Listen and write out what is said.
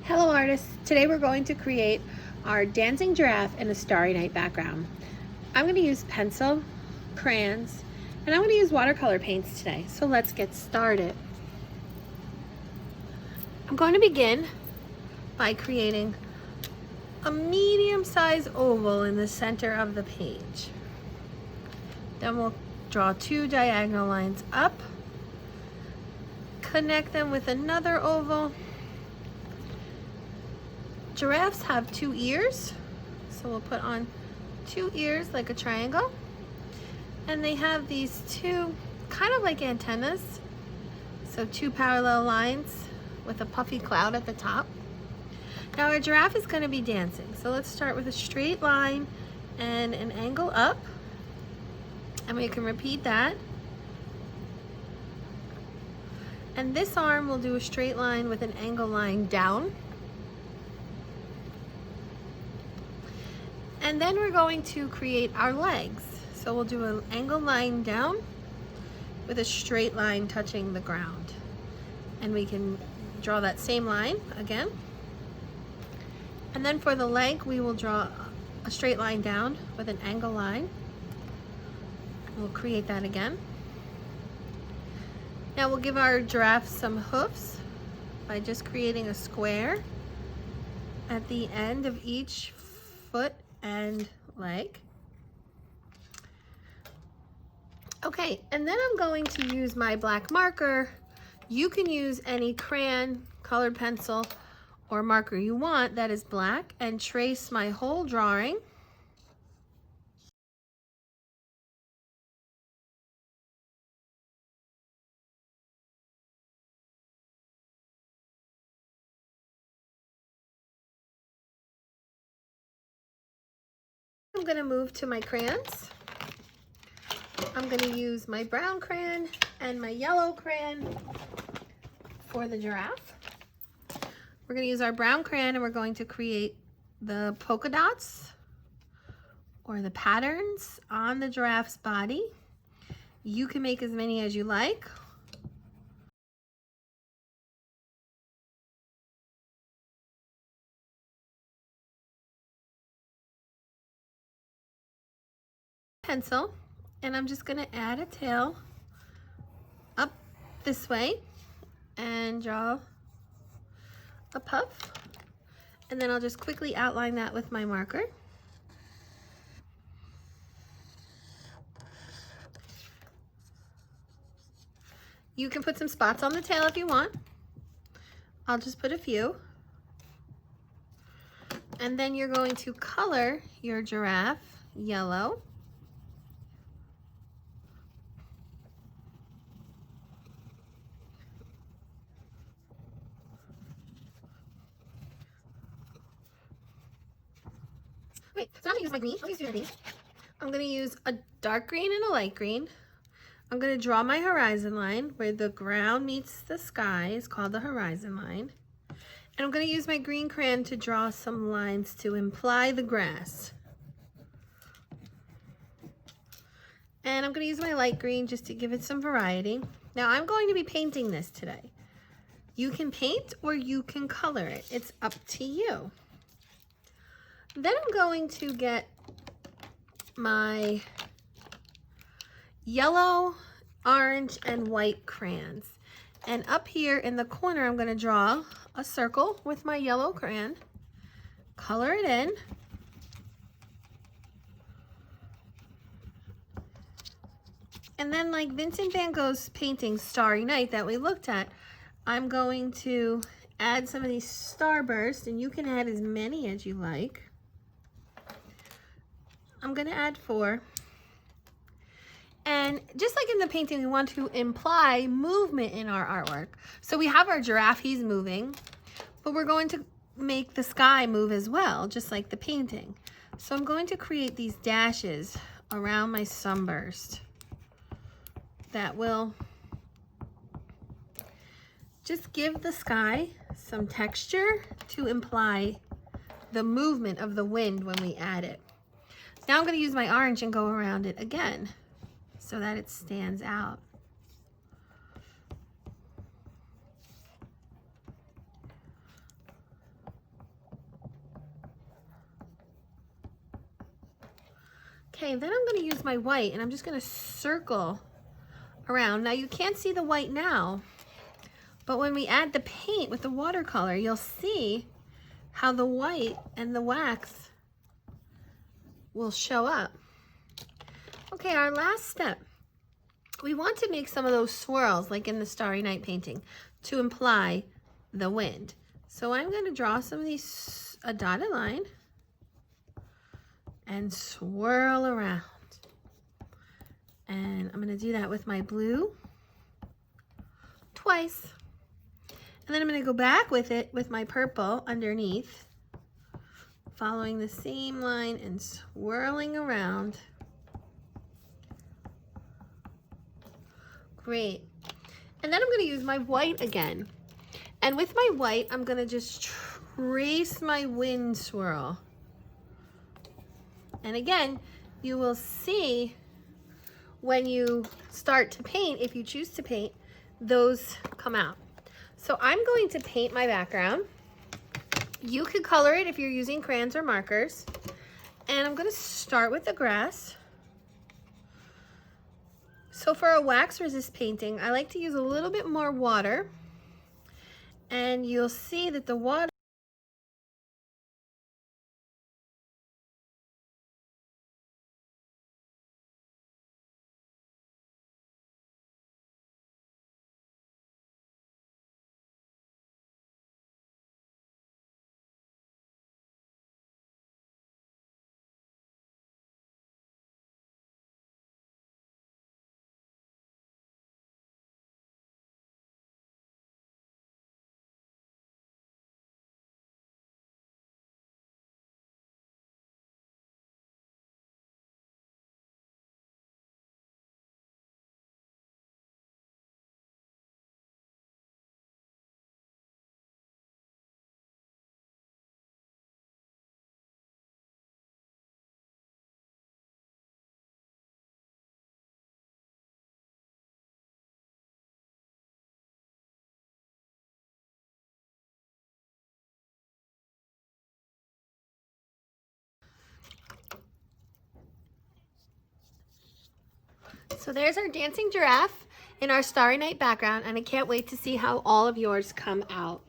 Hello artists, today we're going to create our dancing giraffe in a starry night background. I'm going to use pencil, crayons, and I'm going to use watercolor paints today. So let's get started. I'm going to begin by creating a medium-sized oval in the center of the page. Then we'll draw two diagonal lines up, connect them with another oval. Giraffes have two ears, so we'll put on two ears like a triangle. And they have these two kind of like antennas, so two parallel lines with a puffy cloud at the top. Now our giraffe is going to be dancing, so let's start with a straight line and an angle up, and we can repeat that. And this arm will do a straight line with an angle line down. And then we're going to create our legs. So we'll do an angle line down with a straight line touching the ground. And we can draw that same line again. And then for the leg, we will draw a straight line down with an angle line. We'll create that again. Now we'll give our giraffe some hoofs by just creating a square at the end of each foot and leg. Okay, and then I'm going to use my black marker. You can use any crayon, colored pencil, or marker you want that is black, and trace my whole drawing. I'm going to move to my crayons. I'm going to use my brown crayon and my yellow crayon for the giraffe. We're going to use our brown crayon and we're going to create the polka dots or the patterns on the giraffe's body. You can make as many as you like. Pencil, and I'm just going to add a tail up this way and draw a puff, and then I'll just quickly outline that with my marker. You can put some spots on the tail if you want. I'll just put a few. And then you're going to color your giraffe yellow. Wait, so I'm gonna use my green. I'm gonna use a dark green and a light green. I'm gonna draw my horizon line where the ground meets the sky is called the horizon line. And I'm gonna use my green crayon to draw some lines to imply the grass. And I'm gonna use my light green just to give it some variety. Now I'm going to be painting this today. You can paint or you can color it. It's up to you. Then I'm going to get my yellow, orange, and white crayons. And up here in the corner, I'm going to draw a circle with my yellow crayon, color it in, and then like Vincent van Gogh's painting Starry Night that we looked at, I'm going to add some of these starbursts, and you can add as many as you like. I'm going to add 4. And just like in the painting, we want to imply movement in our artwork. So we have our giraffe, he's moving, but we're going to make the sky move as well, just like the painting. So I'm going to create these dashes around my sunburst that will just give the sky some texture to imply the movement of the wind when we add it. Now I'm going to use my orange and go around it again so that it stands out. Okay, then I'm gonna use my white and I'm just gonna circle around. Now you can't see the white now, but when we add the paint with the watercolor, you'll see how the white and the wax will show up. Okay, our last step. We want to make some of those swirls like in the Starry Night painting to imply the wind. So I'm going to draw some of these, a dotted line, and swirl around. And I'm going to do that with my blue twice. And then I'm going to go back with it with my purple underneath, following the same line and swirling around. Great. And then I'm going to use my white again. And with my white, I'm going to just trace my wind swirl. And again, you will see when you start to paint, if you choose to paint, those come out. So I'm going to paint my background. You could color it if you're using crayons or markers. And I'm going to start with the grass. So for a wax resist painting, I like to use a little bit more water, and you'll see that the water So there's our dancing giraffe in our Starry Night background, and I can't wait to see how all of yours come out.